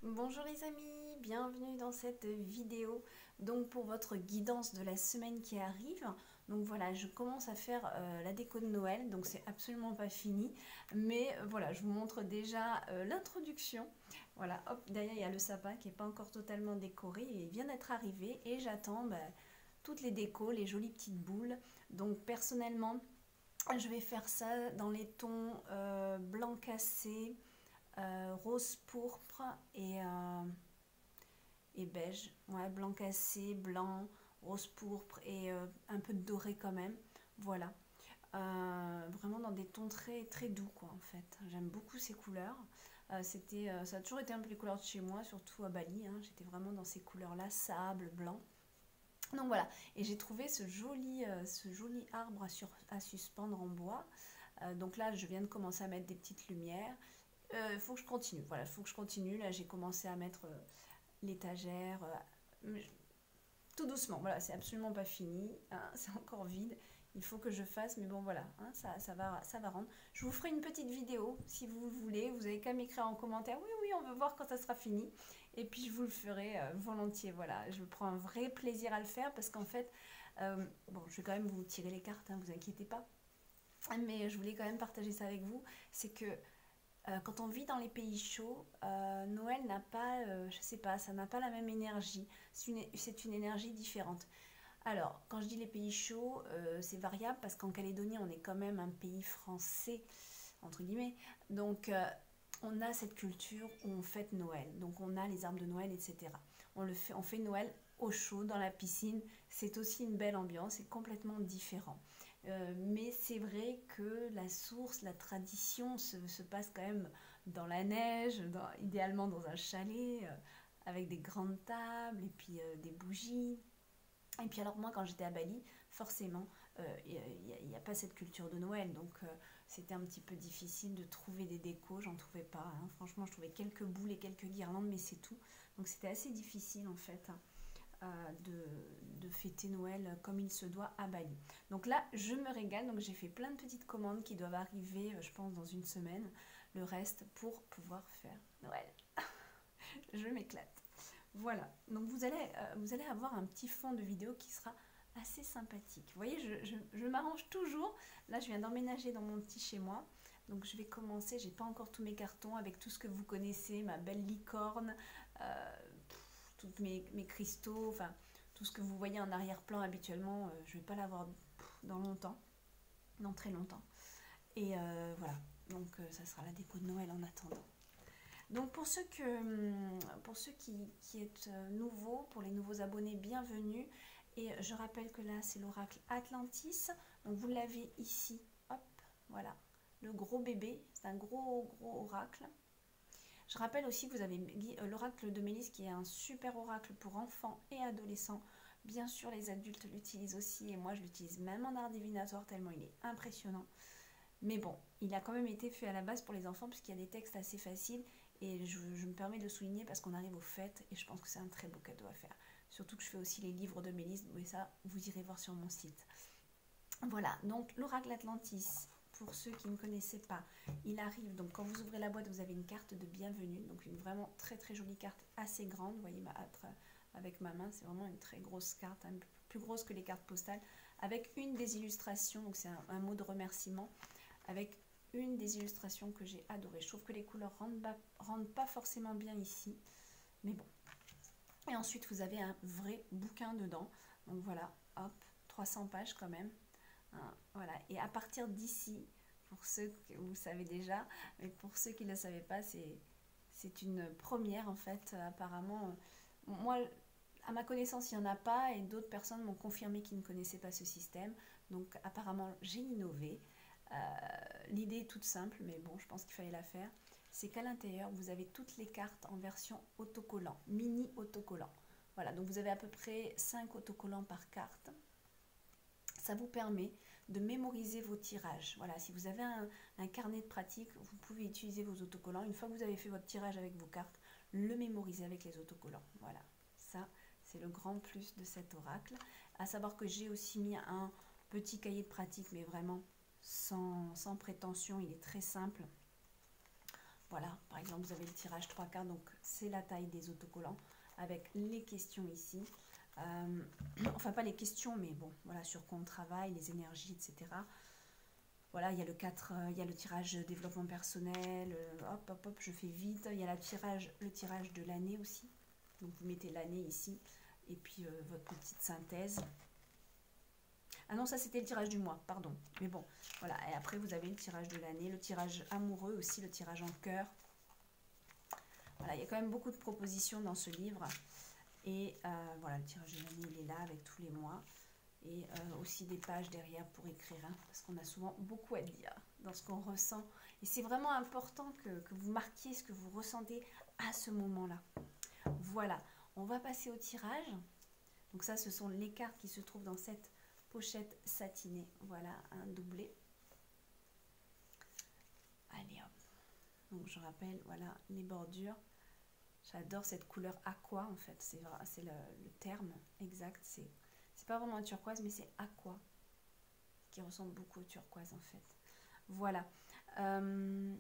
Bonjour les amis, bienvenue dans cette vidéo donc pour votre guidance de la semaine qui arrive. Donc voilà, je commence à faire la déco de Noël, donc c'est absolument pas fini, mais voilà, je vous montre déjà l'introduction. Voilà, hop, derrière il y a le sapin qui n'est pas encore totalement décoré et il vient d'être arrivé et j'attends toutes les décos, les jolies petites boules. Donc personnellement, je vais faire ça dans les tons blanc cassé, rose pourpre et beige. Ouais, blanc cassé, blanc, rose pourpre et un peu de doré quand même. Voilà. Vraiment dans des tons très très doux quoi en fait. J'aime beaucoup ces couleurs. Ça a toujours été un peu les couleurs de chez moi, surtout à Bali. Hein. J'étais vraiment dans ces couleurs-là, sable, blanc. Donc voilà, et j'ai trouvé ce joli arbre à suspendre en bois. Donc là, je viens de commencer à mettre des petites lumières. Il faut que je continue. Voilà, il faut que je continue. Là, j'ai commencé à mettre l'étagère tout doucement. Voilà, c'est absolument pas fini. Hein, c'est encore vide. Il faut que je fasse, mais bon, voilà, hein, ça va rendre. Je vous ferai une petite vidéo si vous voulez. Vous avez qu'à m'écrire en commentaire. Oui, oui, on veut voir quand ça sera fini. Et puis, je vous le ferai volontiers. Voilà, je prends un vrai plaisir à le faire parce qu'en fait, bon, je vais quand même vous tirer les cartes, hein, vous inquiétez pas. Mais je voulais quand même partager ça avec vous. C'est que quand on vit dans les pays chauds, Noël n'a pas, je sais pas, ça n'a pas la même énergie. C'est une énergie différente. Alors, quand je dis les pays chauds, c'est variable parce qu'en Calédonie, on est quand même un pays français, entre guillemets. Donc, on a cette culture où on fête Noël. Donc, on a les arbres de Noël, etc. On fait Noël au chaud, dans la piscine. C'est aussi une belle ambiance, c'est complètement différent. Mais c'est vrai que la source, la tradition se passe quand même dans la neige, idéalement dans un chalet, avec des grandes tables et puis des bougies. Et puis alors moi quand j'étais à Bali, forcément, il n'y a pas cette culture de Noël, donc c'était un petit peu difficile de trouver des décos, j'en trouvais pas. Hein. Franchement, je trouvais quelques boules et quelques guirlandes, mais c'est tout. Donc c'était assez difficile en fait, hein, de fêter Noël comme il se doit à Bali. Donc là, je me régale, donc j'ai fait plein de petites commandes qui doivent arriver, je pense, dans une semaine. Le reste pour pouvoir faire Noël. Je m'éclate. Voilà, donc vous allez avoir un petit fond de vidéo qui sera assez sympathique. Vous voyez, je m'arrange toujours. Là, je viens d'emménager dans mon petit chez moi. Donc je vais commencer, j'ai pas encore tous mes cartons avec tout ce que vous connaissez, ma belle licorne, euh, tous mes cristaux, enfin tout ce que vous voyez en arrière-plan habituellement, je vais pas l'avoir dans longtemps, dans très longtemps. Et voilà, donc ça sera la déco de Noël en attendant. Donc pour ceux qui êtes nouveaux, pour les nouveaux abonnés, bienvenue. Et je rappelle que là, c'est l'oracle Atlantis. Donc vous l'avez ici, hop, voilà, le gros bébé, c'est un gros oracle. Je rappelle aussi que vous avez l'oracle de Mélisse qui est un super oracle pour enfants et adolescents. Bien sûr, les adultes l'utilisent aussi et moi je l'utilise même en art divinatoire tellement il est impressionnant. Mais bon, il a quand même été fait à la base pour les enfants puisqu'il y a des textes assez faciles et je me permets de le souligner parce qu'on arrive aux fêtes et je pense que c'est un très beau cadeau à faire. Surtout que je fais aussi les livres de Mélisse, mais ça, vous irez voir sur mon site. Voilà, donc l'oracle Atlantis, pour ceux qui ne connaissaient pas, il arrive, donc quand vous ouvrez la boîte, vous avez une carte de bienvenue, donc une vraiment très très jolie carte, assez grande, vous voyez avec ma main, c'est vraiment une très grosse carte, un peu plus grosse que les cartes postales, avec une des illustrations, donc c'est un mot de remerciement, avec une des illustrations que j'ai adoré. Je trouve que les couleurs rendent pas forcément bien ici, mais bon. Et ensuite, vous avez un vrai bouquin dedans. Donc voilà, hop, 300 pages quand même. Hein, voilà. Et à partir d'ici, pour ceux que vous savez déjà, mais pour ceux qui ne le savaient pas, c'est une première en fait. Apparemment, moi, à ma connaissance, il n'y en a pas et d'autres personnes m'ont confirmé qu'ils ne connaissaient pas ce système. Donc apparemment, j'ai innové. L'idée est toute simple, mais bon, je pense qu'il fallait la faire. C'est qu'à l'intérieur, vous avez toutes les cartes en version autocollant, mini autocollant. Voilà, donc vous avez à peu près 5 autocollants par carte. Ça vous permet de mémoriser vos tirages. Voilà, si vous avez un carnet de pratique, vous pouvez utiliser vos autocollants. Une fois que vous avez fait votre tirage avec vos cartes, le mémoriser avec les autocollants. Voilà, ça, c'est le grand plus de cet oracle. À savoir que j'ai aussi mis un petit cahier de pratique, mais vraiment sans prétention, il est très simple. Voilà, par exemple, vous avez le tirage 3 quarts, donc c'est la taille des autocollants avec les questions ici. Enfin, pas les questions, mais bon, voilà, sur quoi on travaille, les énergies, etc. Voilà, il y a il y a le tirage développement personnel, hop, hop, hop, je fais vite. Il y a le tirage de l'année aussi. Donc, vous mettez l'année ici, et puis votre petite synthèse. Ah non, ça c'était le tirage du mois, pardon. Mais bon, voilà. Et après, vous avez le tirage de l'année, le tirage amoureux aussi, le tirage en cœur. Voilà, il y a quand même beaucoup de propositions dans ce livre. Et voilà, le tirage de l'année, il est là avec tous les mois. Et aussi des pages derrière pour écrire, hein, parce qu'on a souvent beaucoup à dire dans ce qu'on ressent. Et c'est vraiment important que vous marquiez ce que vous ressentez à ce moment-là. Voilà, on va passer au tirage. Donc ça, ce sont les cartes qui se trouvent dans cette pochette satinée. Voilà, un doublé. Allez hop. Donc je rappelle, voilà, les bordures. J'adore cette couleur aqua en fait. C'est le terme exact. C'est pas vraiment un turquoise, mais c'est aqua. Qui ressemble beaucoup au turquoise en fait. Voilà. Je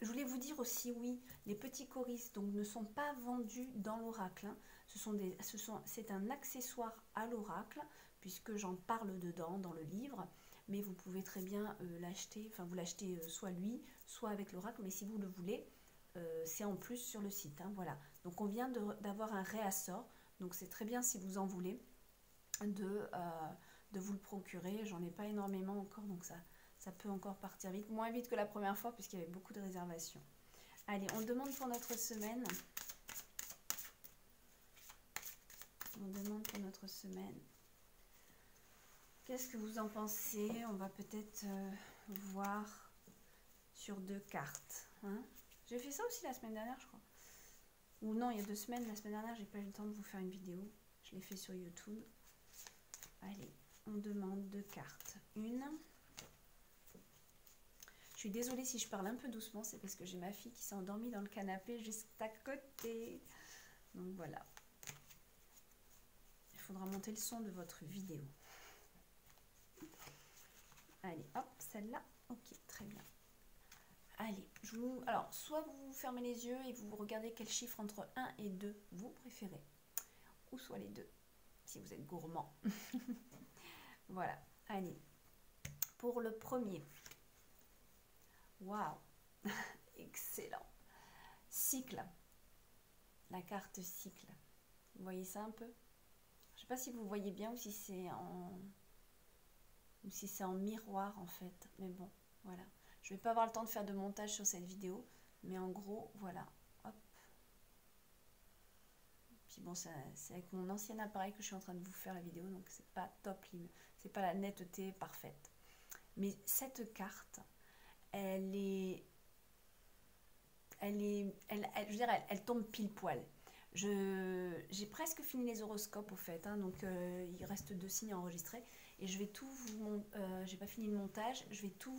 voulais vous dire aussi, oui, les petits choristes donc, ne sont pas vendus dans l'oracle. Hein. C'est un accessoire à l'oracle, puisque j'en parle dedans dans le livre. Mais vous pouvez très bien l'acheter, enfin vous l'achetez soit lui, soit avec l'oracle, mais si vous le voulez, c'est en plus sur le site. Hein, voilà. Donc on vient d'avoir un réassort, donc c'est très bien si vous en voulez de vous le procurer. J'en ai pas énormément encore, donc ça peut encore partir vite, moins vite que la première fois puisqu'il y avait beaucoup de réservations. Allez, on demande pour notre semaine. On demande pour notre semaine. Qu'est-ce que vous en pensez? On va peut-être voir sur 2 cartes. Hein, j'ai fait ça aussi la semaine dernière, je crois. Ou non, il y a 2 semaines. La semaine dernière, j'ai pas eu le temps de vous faire une vidéo. Je l'ai fait sur YouTube. Allez, on demande 2 cartes. Une. Je suis désolée si je parle un peu doucement, c'est parce que j'ai ma fille qui s'est endormie dans le canapé juste à côté. Donc voilà. Il faudra monter le son de votre vidéo. Allez, hop, celle-là. Ok, très bien. Allez, alors, soit vous fermez les yeux et vous regardez quel chiffre entre 1 et 2 vous préférez. Ou soit les deux, si vous êtes gourmand. Voilà, allez. Pour le premier. Waouh, excellent. Cycle. La carte cycle. Vous voyez ça un peu? Je ne sais pas si vous voyez bien ou si c'est en miroir en fait. Mais bon, voilà. Je ne vais pas avoir le temps de faire de montage sur cette vidéo. Mais en gros, voilà. Hop. Puis bon, c'est avec mon ancien appareil que je suis en train de vous faire la vidéo. Donc c'est pas top. C'est pas la netteté parfaite. Mais cette carte, elle tombe pile poil. J'ai presque fini les horoscopes au fait, hein, donc il reste 2 signes à enregistrer et je vais tout j'ai pas fini le montage, je vais tout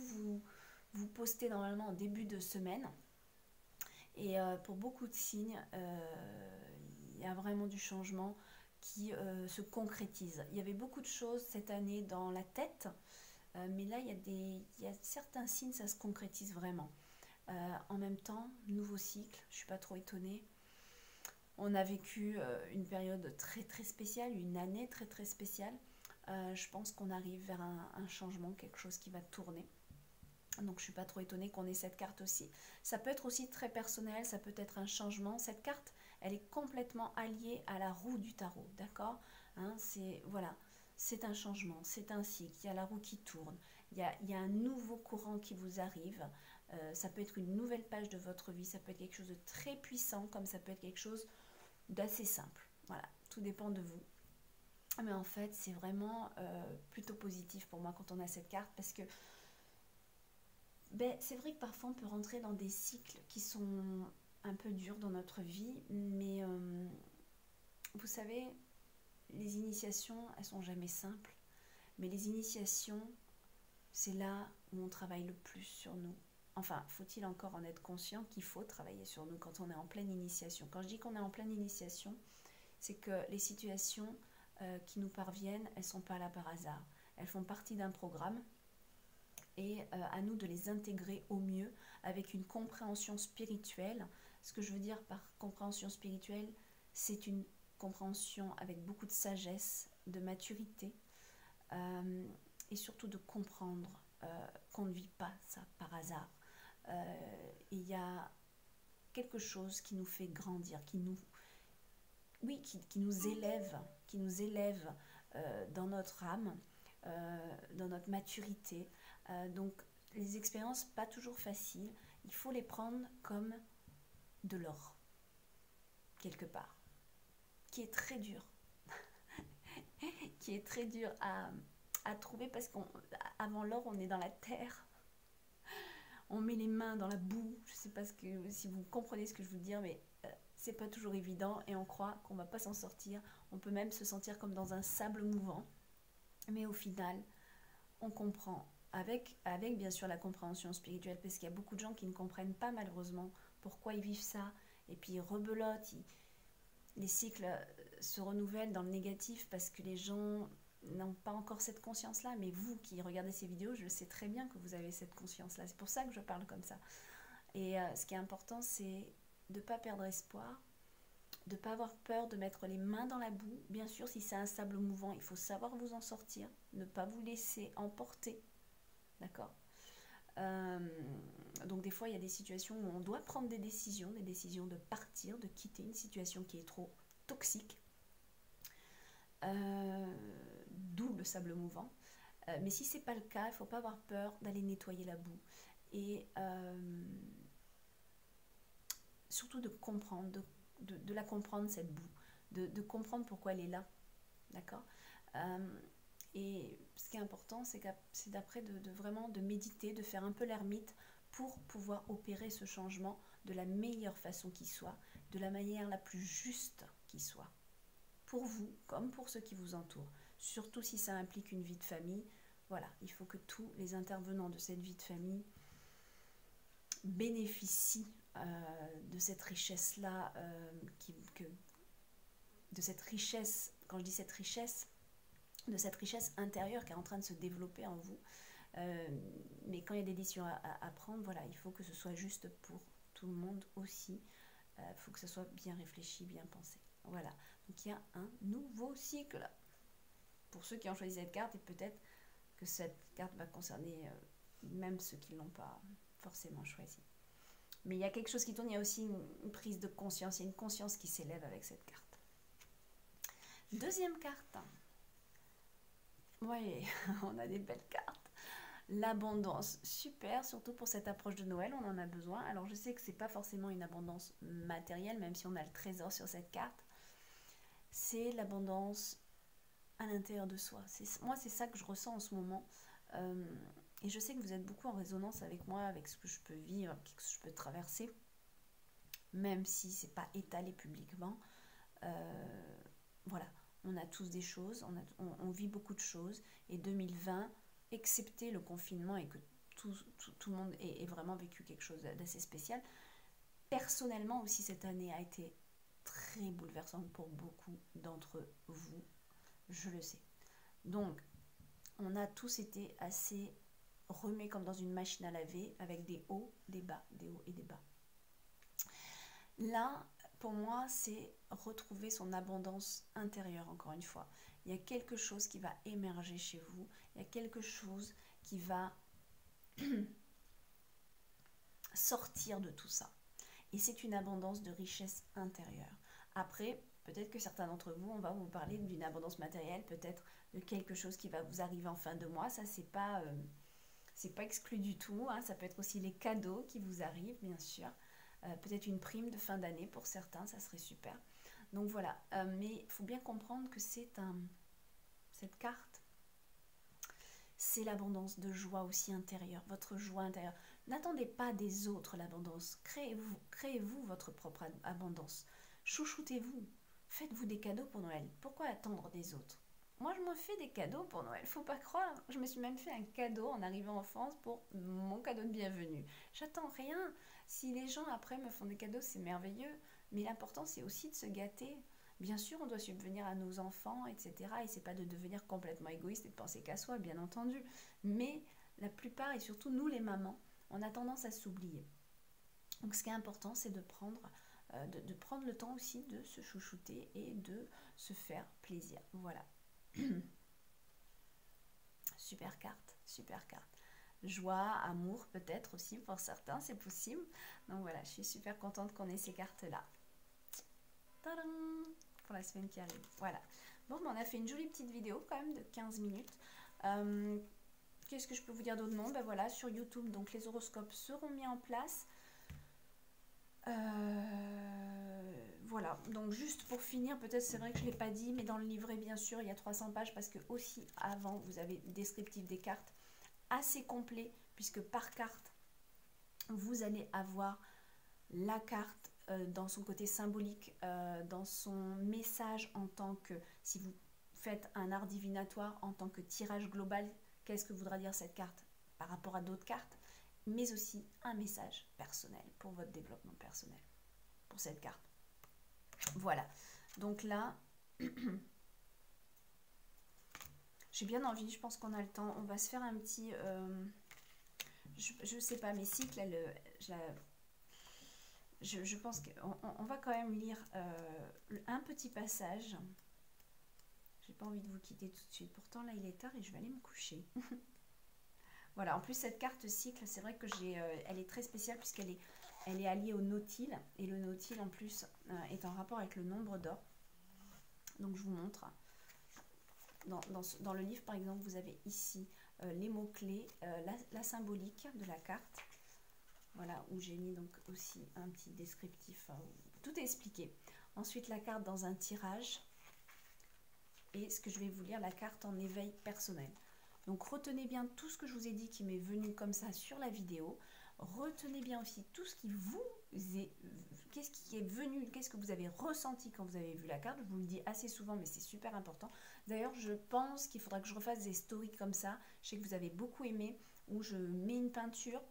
vous poster normalement en début de semaine. Et pour beaucoup de signes, il y a vraiment du changement qui se concrétise. Il y avait beaucoup de choses cette année dans la tête, mais là il y a certains signes, ça se concrétise vraiment. En même temps, nouveau cycle, je ne suis pas trop étonnée. On a vécu une période très très spéciale, une année très très spéciale. Je pense qu'on arrive vers un changement, quelque chose qui va tourner. Donc je ne suis pas trop étonnée qu'on ait cette carte aussi. Ça peut être aussi très personnel, ça peut être un changement. Cette carte, elle est complètement alliée à la roue du tarot, d'accord, hein, voilà, c'est un changement, c'est un cycle, il y a la roue qui tourne, il y a un nouveau courant qui vous arrive. Ça peut être une nouvelle page de votre vie, ça peut être quelque chose de très puissant, comme ça peut être quelque chose d'assez simple. Voilà, tout dépend de vous. Mais en fait, c'est vraiment plutôt positif pour moi quand on a cette carte, parce que c'est vrai que parfois on peut rentrer dans des cycles qui sont un peu durs dans notre vie, mais vous savez, les initiations, elles sont jamais simples, mais les initiations, c'est là où on travaille le plus sur nous. Enfin, faut-il encore en être conscient qu'il faut travailler sur nous quand on est en pleine initiation. Quand je dis qu'on est en pleine initiation, c'est que les situations qui nous parviennent, elles ne sont pas là par hasard. Elles font partie d'un programme et à nous de les intégrer au mieux avec une compréhension spirituelle. Ce que je veux dire par compréhension spirituelle, c'est une compréhension avec beaucoup de sagesse, de maturité et surtout de comprendre qu'on ne vit pas ça par hasard. Il y a quelque chose qui nous fait grandir, qui nous élève dans notre âme, dans notre maturité. Donc les expériences pas toujours faciles, il faut les prendre comme de l'or, quelque part, qui est très dur, qui est très dur à trouver parce qu'avant l'or, on est dans la terre, on met les mains dans la boue. Je ne sais pas si vous comprenez ce que je veux dire, mais c'est pas toujours évident et on croit qu'on va pas s'en sortir. On peut même se sentir comme dans un sable mouvant, mais au final, on comprend avec bien sûr la compréhension spirituelle, parce qu'il y a beaucoup de gens qui ne comprennent pas malheureusement pourquoi ils vivent ça, et puis ils rebelotent, les cycles se renouvellent dans le négatif parce que les gens n'ont pas encore cette conscience-là, mais vous qui regardez ces vidéos, je sais très bien que vous avez cette conscience-là, c'est pour ça que je parle comme ça. Et ce qui est important, c'est de ne pas perdre espoir, de ne pas avoir peur de mettre les mains dans la boue. Bien sûr, si c'est un sable mouvant, il faut savoir vous en sortir, ne pas vous laisser emporter, d'accord ? Donc des fois, il y a des situations où on doit prendre des décisions de partir, de quitter une situation qui est trop toxique, d'où le sable mouvant. Mais si c'est pas le cas, il ne faut pas avoir peur d'aller nettoyer la boue et surtout de comprendre, de la comprendre cette boue, de comprendre pourquoi elle est là, d'accord ? Et ce qui est important, c'est d'après vraiment de méditer, de faire un peu l'ermite pour pouvoir opérer ce changement de la meilleure façon qui soit, de la manière la plus juste qui soit, pour vous comme pour ceux qui vous entourent. Surtout si ça implique une vie de famille, voilà, il faut que tous les intervenants de cette vie de famille bénéficient de cette richesse-là, de cette richesse, quand je dis cette richesse, de cette richesse intérieure qui est en train de se développer en vous. Mais quand il y a des décisions à prendre, voilà, il faut que ce soit juste pour tout le monde aussi. Il faut que ce soit bien réfléchi, bien pensé. Voilà, donc il y a un nouveau cycle. Pour ceux qui ont choisi cette carte, et peut-être que cette carte va concerner même ceux qui ne l'ont pas forcément choisi. Mais il y a quelque chose qui tourne, il y a aussi une prise de conscience, il y a une conscience qui s'élève avec cette carte. Deuxième carte. Oui, on a des belles cartes. L'abondance, super, surtout pour cette approche de Noël, on en a besoin. Alors je sais que c'est pas forcément une abondance matérielle, même si on a le trésor sur cette carte. C'est l'abondance à l'intérieur de soi. Moi, c'est ça que je ressens en ce moment. Et je sais que vous êtes beaucoup en résonance avec moi, avec ce que je peux vivre, ce que je peux traverser, même si c'est pas étalé publiquement. Voilà, on a tous des choses, on vit beaucoup de choses. Et 2020, excepté le confinement et que tout le monde ait vraiment vécu quelque chose d'assez spécial, personnellement aussi cette année a été très bouleversante pour beaucoup d'entre vous, je le sais. Donc, on a tous été assez remis comme dans une machine à laver avec des hauts, des bas, des hauts et des bas. Là, pour moi, c'est retrouver son abondance intérieure, encore une fois. Il y a quelque chose qui va émerger chez vous, il y a quelque chose qui va sortir de tout ça. Et c'est une abondance de richesse intérieure. Après, peut-être que certains d'entre vous, on va vous parler d'une abondance matérielle, peut-être de quelque chose qui va vous arriver en fin de mois. Ça, c'est pas exclu du tout, hein. Ça peut être aussi les cadeaux qui vous arrivent, bien sûr. Peut-être une prime de fin d'année pour certains, ça serait super. Donc voilà, mais il faut bien comprendre que cette carte, c'est l'abondance de joie aussi intérieure, votre joie intérieure. N'attendez pas des autres l'abondance, créez-vous votre propre abondance. Chouchoutez-vous, faites-vous des cadeaux pour Noël. Pourquoi attendre des autres? Moi, je me fais des cadeaux pour Noël, faut pas croire. Je me suis même fait un cadeau en arrivant en France pour mon cadeau de bienvenue. J'attends rien. Si les gens après me font des cadeaux, c'est merveilleux. Mais l'important, c'est aussi de se gâter. Bien sûr, on doit subvenir à nos enfants, etc. Et c'est pas de devenir complètement égoïste et de penser qu'à soi, bien entendu. Mais la plupart, et surtout nous les mamans, on a tendance à s'oublier. Donc ce qui est important, c'est de prendre le temps aussi de se chouchouter et de se faire plaisir. Voilà. Super carte, super carte. Joie, amour peut-être aussi pour certains, c'est possible. Donc voilà, je suis super contente qu'on ait ces cartes-là. Tadam! Pour la semaine qui arrive. Voilà. Bon, on a fait une jolie petite vidéo quand même de 15 minutes. Qu'est-ce que je peux vous dire d'autre? Non, ben voilà, sur YouTube, donc les horoscopes seront mis en place. Voilà, donc juste pour finir, peut-être c'est vrai que je ne l'ai pas dit, mais dans le livret, bien sûr, il y a 300 pages parce que aussi avant, vous avez le descriptif des cartes assez complet, puisque par carte, vous allez avoir la carte dans son côté symbolique, dans son message en tant que, si vous faites un art divinatoire, en tant que tirage global, qu'est-ce que voudra dire cette carte par rapport à d'autres cartes, mais aussi un message personnel pour votre développement personnel, pour cette carte. Voilà, donc là, j'ai bien envie, je pense qu'on a le temps, on va se faire un petit, je sais pas, mes cycles, je pense qu'on va quand même lire un petit passage. J'ai pas envie de vous quitter tout de suite, pourtant là il est tard et je vais aller me coucher. Voilà, en plus cette carte cycle, c'est vrai que elle est très spéciale puisqu'elle est alliée au nautile. Et le nautile en plus est en rapport avec le nombre d'or. Donc je vous montre. Dans le livre par exemple, vous avez ici les mots-clés, la symbolique de la carte. Voilà, où j'ai mis donc aussi un petit descriptif. Tout est expliqué. Ensuite la carte dans un tirage. Et ce que je vais vous lire, la carte en éveil personnel. Donc retenez bien tout ce que je vous ai dit qui m'est venu comme ça sur la vidéo. Retenez bien aussi tout ce qui vous est... Qu'est-ce qui est venu, qu'est-ce que vous avez ressenti quand vous avez vu la carte. Je vous le dis assez souvent, mais c'est super important. D'ailleurs, je pense qu'il faudra que je refasse des stories comme ça. Je sais que vous avez beaucoup aimé, où je mets une peinture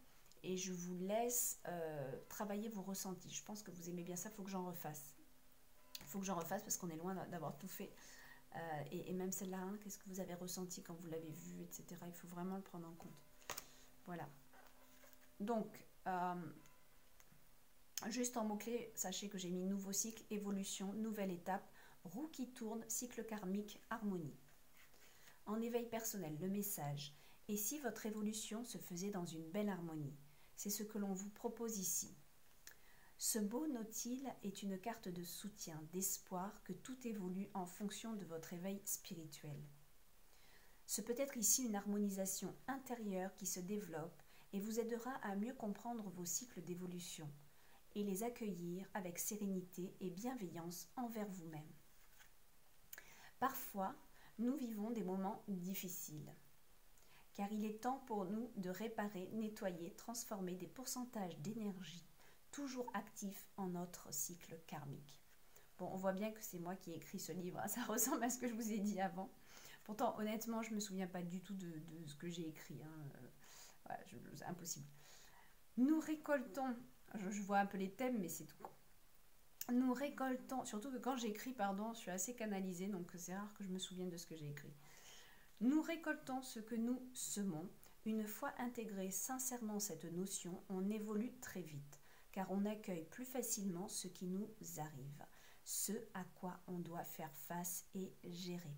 et je vous laisse travailler vos ressentis. Je pense que vous aimez bien ça, il faut que j'en refasse. Il faut que j'en refasse parce qu'on est loin d'avoir tout fait. Et même celle-là, hein, qu'est-ce que vous avez ressenti quand vous l'avez vue, etc. Il faut vraiment le prendre en compte. Voilà. Donc, juste en mots-clés, sachez que j'ai mis nouveau cycle, évolution, nouvelle étape, roue qui tourne, cycle karmique, harmonie. En éveil personnel, le message. Et si votre évolution se faisait dans une belle harmonie? C'est ce que l'on vous propose ici. Ce beau nautile est une carte de soutien, d'espoir que tout évolue en fonction de votre éveil spirituel. Ce peut être ici une harmonisation intérieure qui se développe et vous aidera à mieux comprendre vos cycles d'évolution et les accueillir avec sérénité et bienveillance envers vous-même. Parfois, nous vivons des moments difficiles, car il est temps pour nous de réparer, nettoyer, transformer des pourcentages d'énergie toujours actif en notre cycle karmique. Bon, on voit bien que c'est moi qui ai écrit ce livre, hein, ça ressemble à ce que je vous ai dit avant. Pourtant, honnêtement, je ne me souviens pas du tout de ce que j'ai écrit. Hein. Voilà, c'est impossible. Nous récoltons, je vois un peu les thèmes, mais c'est tout. Nous récoltons, surtout que quand j'écris, pardon, je suis assez canalisée, donc c'est rare que je me souvienne de ce que j'ai écrit. Nous récoltons ce que nous semons. Une fois intégrée sincèrement cette notion, on évolue très vite, car on accueille plus facilement ce qui nous arrive, ce à quoi on doit faire face et gérer.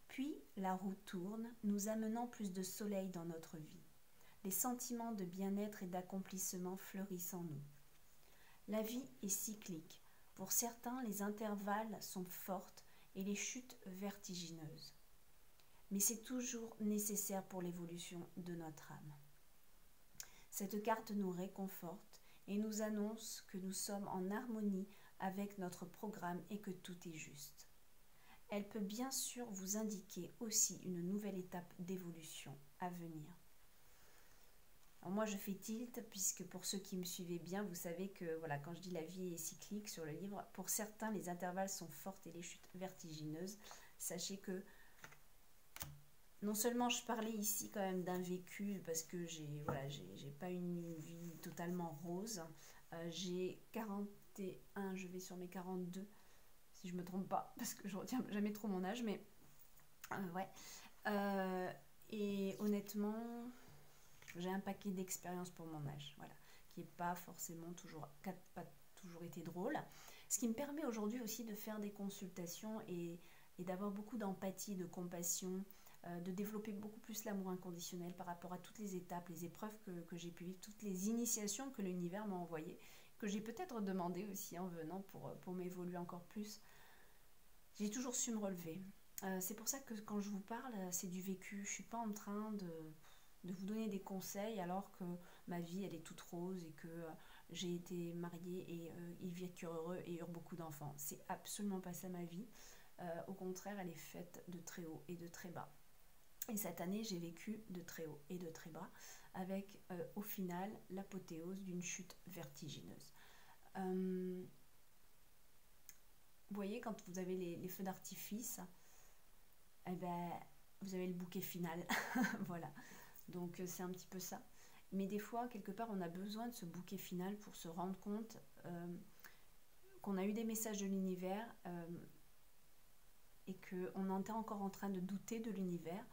Puis la roue tourne, nous amenant plus de soleil dans notre vie. Les sentiments de bien-être et d'accomplissement fleurissent en nous. La vie est cyclique. Pour certains, les intervalles sont fortes et les chutes vertigineuses. Mais c'est toujours nécessaire pour l'évolution de notre âme. Cette carte nous réconforte et nous annonce que nous sommes en harmonie avec notre programme et que tout est juste. Elle peut bien sûr vous indiquer aussi une nouvelle étape d'évolution à venir. Alors moi je fais tilt puisque pour ceux qui me suivaient bien, vous savez que voilà, quand je dis la vie est cyclique sur le livre, pour certains les intervalles sont fortes et les chutes vertigineuses. Sachez que non seulement je parlais ici quand même d'un vécu parce que j'ai pas une vie totalement rose. J'ai 41, je vais sur mes 42 si je me trompe pas parce que je retiens jamais trop mon âge, mais ouais. Et honnêtement, j'ai un paquet d'expériences pour mon âge, voilà, qui n'est pas forcément toujours, qui n'a pas toujours été drôle. Ce qui me permet aujourd'hui aussi de faire des consultations et d'avoir beaucoup d'empathie, de compassion, de développer beaucoup plus l'amour inconditionnel par rapport à toutes les étapes, les épreuves que j'ai pu vivre, toutes les initiations que l'univers m'a envoyées, que j'ai peut-être demandé aussi en venant pour m'évoluer encore plus. J'ai toujours su me relever. C'est pour ça que quand je vous parle, c'est du vécu. Je ne suis pas en train de vous donner des conseils alors que ma vie, elle est toute rose et que j'ai été mariée et ils vécurent heureux et eurent beaucoup d'enfants. C'est absolument pas ça ma vie. Au contraire, elle est faite de très haut et de très bas. Et cette année, j'ai vécu de très haut et de très bas, avec au final l'apothéose d'une chute vertigineuse. Vous voyez, quand vous avez les feux d'artifice, eh ben, vous avez le bouquet final. Voilà. Donc c'est un petit peu ça. Mais des fois, quelque part, on a besoin de ce bouquet final pour se rendre compte qu'on a eu des messages de l'univers et qu'on était encore en train de douter de l'univers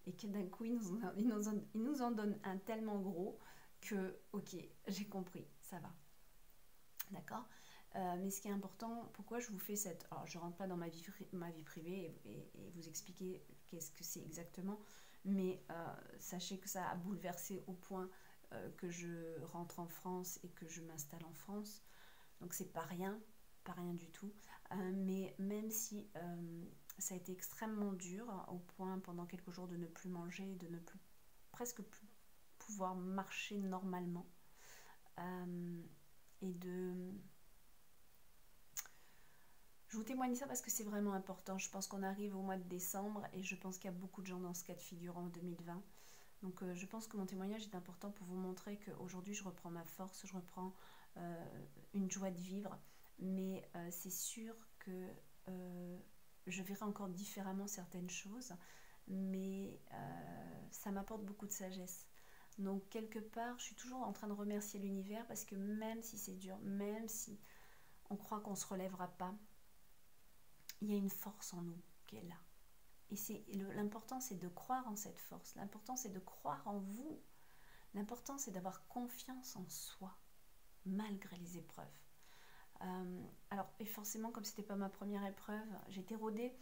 et que d'un coup, il nous en donne un tellement gros que, ok, j'ai compris, ça va. D'accord. Mais ce qui est important, pourquoi je vous fais cette... Alors, je ne rentre pas dans ma vie privée et vous expliquer qu'est-ce que c'est exactement, mais sachez que ça a bouleversé au point que je rentre en France et que je m'installe en France. Donc, c'est pas rien du tout. Mais même si ça a été extrêmement dur, au point pendant quelques jours de ne plus manger, de ne plus, presque plus pouvoir marcher normalement, et de... Je vous témoigne ça parce que c'est vraiment important. Je pense qu'on arrive au mois de décembre et je pense qu'il y a beaucoup de gens dans ce cas de figure en 2020. Donc je pense que mon témoignage est important pour vous montrer qu'aujourd'hui je reprends ma force, je reprends une joie de vivre. Mais c'est sûr que je verrai encore différemment certaines choses. Mais ça m'apporte beaucoup de sagesse. Donc quelque part, je suis toujours en train de remercier l'univers parce que même si c'est dur, même si on croit qu'on ne se relèvera pas, il y a une force en nous qui est là. Et l'important, c'est de croire en cette force. L'important, c'est de croire en vous. L'important, c'est d'avoir confiance en soi, malgré les épreuves. Alors, et forcément, comme c'était pas ma première épreuve, j'étais rodée.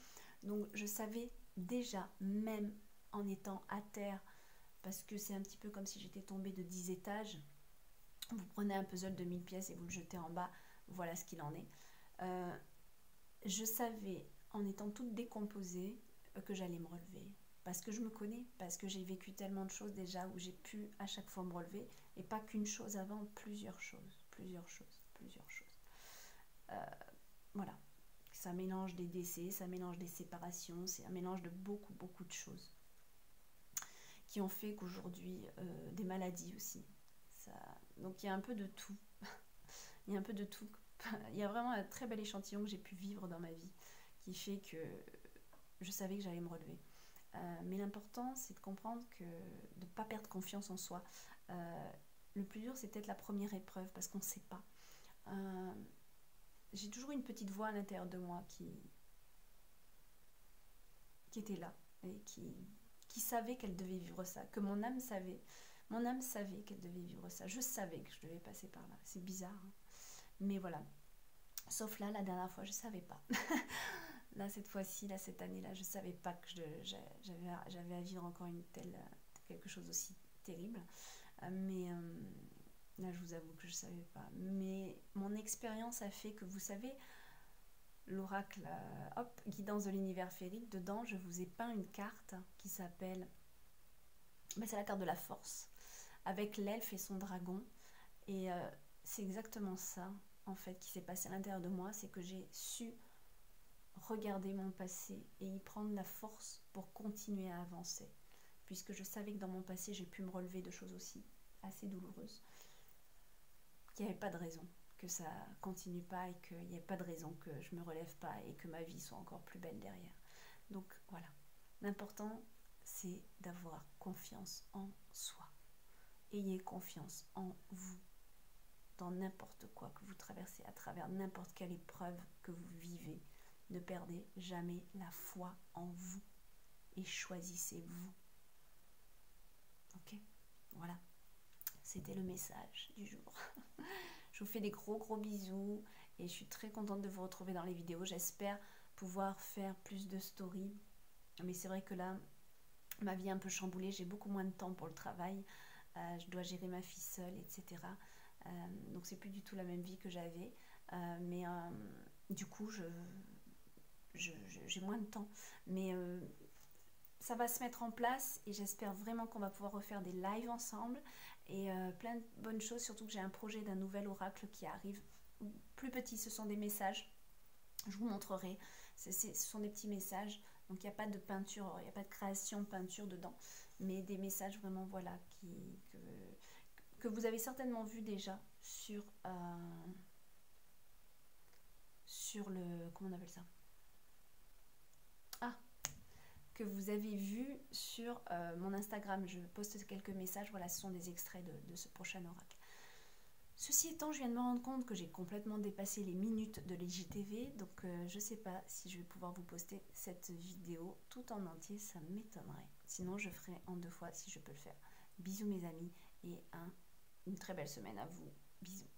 Donc, je savais déjà, même en étant à terre, parce que c'est un petit peu comme si j'étais tombée de 10 étages. Vous prenez un puzzle de 1000 pièces et vous le jetez en bas. Voilà ce qu'il en est. Je savais, en étant toute décomposée, que j'allais me relever. Parce que je me connais, parce que j'ai vécu tellement de choses déjà où j'ai pu à chaque fois me relever. Et pas qu'une chose avant, plusieurs choses. Voilà. Ça mélange des décès, ça mélange des séparations, c'est un mélange de beaucoup de choses qui ont fait qu'aujourd'hui, des maladies aussi. Ça... Donc il y a un peu de tout. Il y a un peu de tout. Il y a vraiment un très bel échantillon que j'ai pu vivre dans ma vie qui fait que je savais que j'allais me relever. Mais l'important, c'est de comprendre que de ne pas perdre confiance en soi. Le plus dur, c'est peut-être la première épreuve parce qu'on ne sait pas. J'ai toujours une petite voix à l'intérieur de moi qui était là et qui savait qu'elle devait vivre ça, que mon âme savait. Mon âme savait qu'elle devait vivre ça. Je savais que je devais passer par là. C'est bizarre, hein. Mais voilà. Sauf là, la dernière fois, je ne savais pas. Là, cette fois-ci, là, cette année-là, je ne savais pas que j'avais à vivre encore quelque chose aussi terrible. Mais là, je vous avoue que je ne savais pas. Mais mon expérience a fait que, vous savez, l'oracle, guidance de l'univers féerique, dedans, je vous ai peint une carte qui s'appelle... c'est la carte de la force, avec l'elfe et son dragon. Et c'est exactement ça, en fait, qui s'est passé à l'intérieur de moi. C'est que j'ai su regarder mon passé et y prendre la force pour continuer à avancer. Puisque je savais que dans mon passé, j'ai pu me relever de choses aussi assez douloureuses. Qu'il n'y avait pas de raison que ça continue pas et qu'il n'y ait pas de raison que je me relève pas et que ma vie soit encore plus belle derrière. Donc voilà, l'important c'est d'avoir confiance en soi. Ayez confiance en vous dans n'importe quoi que vous traversez, à travers n'importe quelle épreuve que vous vivez. Ne perdez jamais la foi en vous et choisissez-vous. Ok, voilà. C'était le message du jour. Je vous fais des gros bisous et je suis très contente de vous retrouver dans les vidéos. J'espère pouvoir faire plus de stories. Mais c'est vrai que là, ma vie est un peu chamboulée. J'ai beaucoup moins de temps pour le travail. Je dois gérer ma fille seule, etc. Donc c'est plus du tout la même vie que j'avais. Mais du coup, j'ai moins de temps. Mais ça va se mettre en place et j'espère vraiment qu'on va pouvoir refaire des lives ensemble et plein de bonnes choses, surtout que j'ai un projet d'un nouvel oracle qui arrive. Plus petit, ce sont des messages, je vous montrerai, ce sont des petits messages, donc il n'y a pas de peinture, il n'y a pas de création de peinture dedans, mais des messages vraiment, voilà, que vous avez certainement vu déjà sur le, comment on appelle ça? Ah, que vous avez vu sur mon Instagram. Je poste quelques messages, voilà, ce sont des extraits de ce prochain oracle. Ceci étant, je viens de me rendre compte que j'ai complètement dépassé les minutes de l'IGTV, donc je ne sais pas si je vais pouvoir vous poster cette vidéo tout en entier, ça m'étonnerait. Sinon, je ferai en 2 fois si je peux le faire. Bisous mes amis et une très belle semaine à vous. Bisous.